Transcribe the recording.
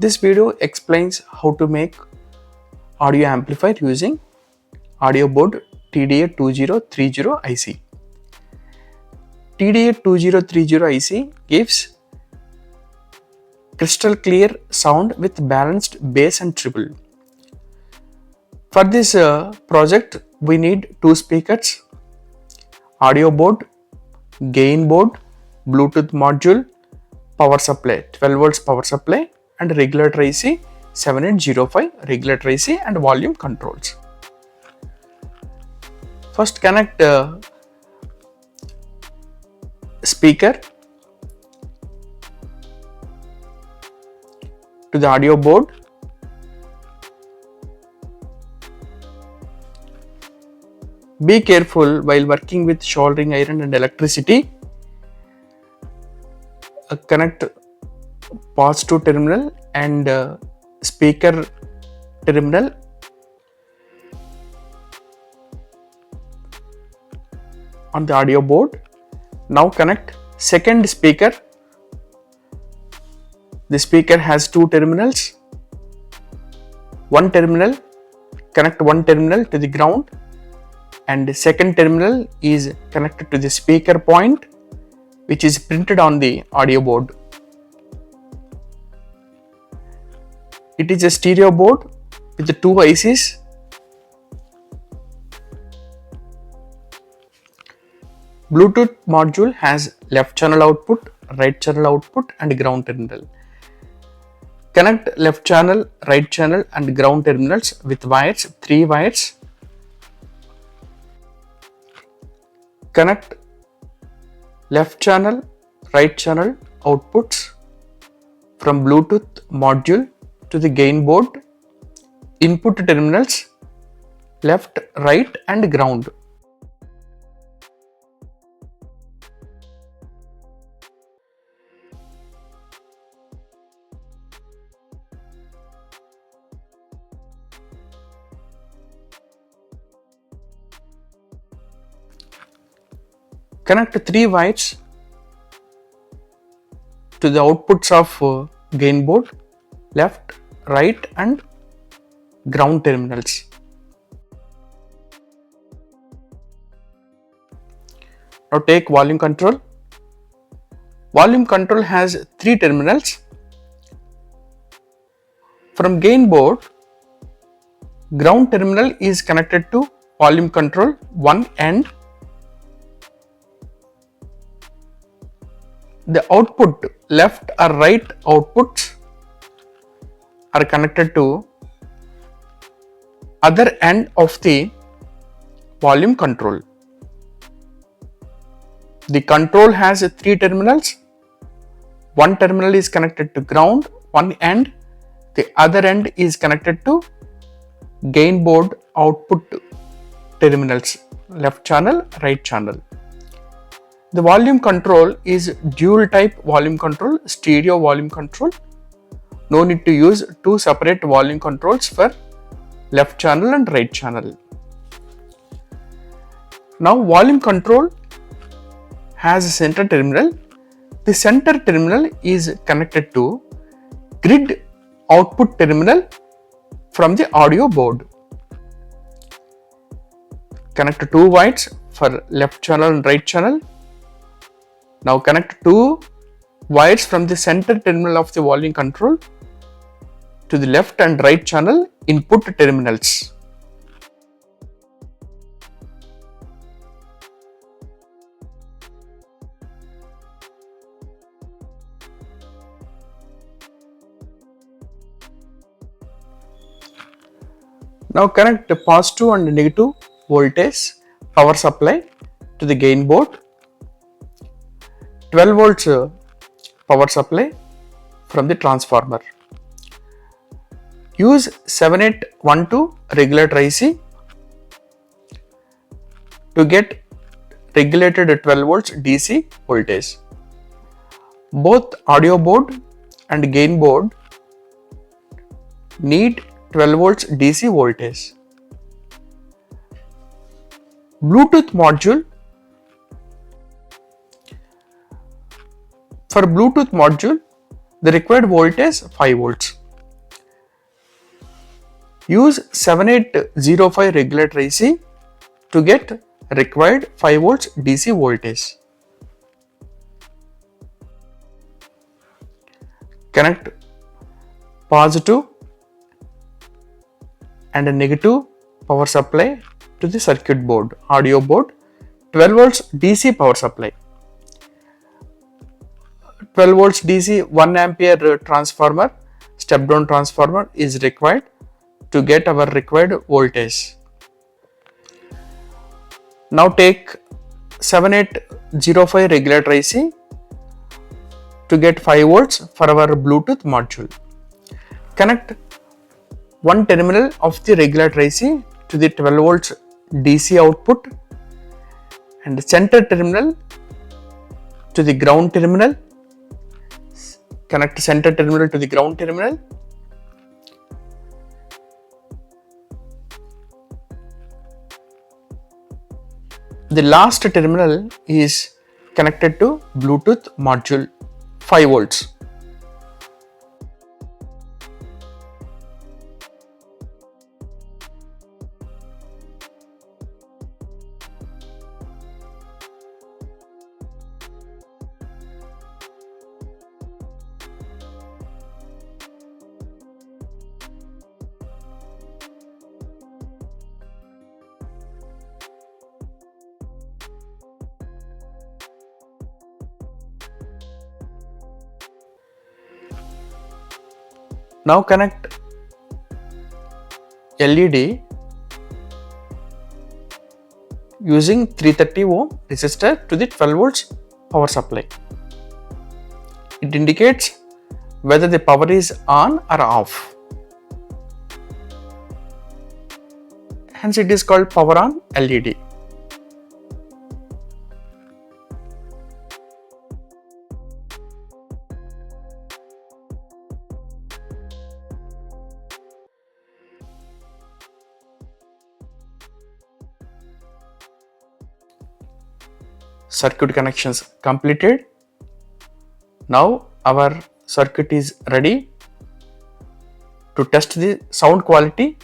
This video explains how to make audio amplifier using audio board TDA2030 IC. TDA2030 IC gives crystal clear sound with balanced bass and treble. For this project, we need two speakers, audio board, gain board, Bluetooth module, power supply, 12 volts power supply, and regulator IC 7805 regulator IC and volume controls. First, connect speaker to the audio board. Be careful while working with soldering iron and electricity. Connect positive terminal and speaker terminal. On the audio board. Now connect second speaker. The speaker has two terminals. One terminal, connect one terminal to the ground, and the second terminal is connected to the speaker point, which is printed on the audio board. It is a stereo board with the two ICs. Bluetooth module has left channel output, right channel output, and ground terminal. Connect left channel, right channel, and ground terminals with wires, 3 wires. Connect left channel, right channel outputs from Bluetooth module to the gain board. Input terminals left, right, and ground. Connect 3 wires to the outputs of gain board, left, right, and ground terminals. Now take volume control. Volume control has 3 terminals. From gain board, ground terminal is connected to volume control one end. The output, left or right outputs, are connected to other end of the volume control. The control has 3 terminals. One terminal is connected to ground, one end. The other end is connected to gain board output terminals, left channel, right channel. The volume control is dual type volume control, stereo volume control. No need to use 2 separate volume controls for left channel and right channel. Now volume control has a center terminal. The center terminal is connected to grid output terminal from the audio board. Connect 2 wires for left channel and right channel. Now connect 2 wires from the center terminal of the volume control to the left and right channel input terminals. Now connect the positive and negative voltage power supply to the gain board. 12 volts power supply from the transformer. Use 7812 regulator IC to get regulated 12 volts DC voltage. Both audio board and gain board need 12 volts DC voltage. Bluetooth module. For Bluetooth module, the required voltage 5 volts. Use 7805 regulator IC to get required 5 volts DC voltage. Connect positive and a negative power supply to the circuit board, audio board. 12 volts DC power supply. 12 volts DC 1 ampere transformer, step down transformer is required to get our required voltage. Now take 7805 regulator IC to get 5 volts for our Bluetooth module. Connect one terminal of the regulator IC to the 12 volts DC output and the center terminal to the ground terminal. Connect center terminal to the ground terminal. The last terminal is connected to Bluetooth module 5 volts. Now connect LED using 330 ohm resistor to the 12 volts power supply. It indicates whether the power is on or off. Hence it is called power on LED. Circuit connections completed. Now our circuit is ready to test the sound quality.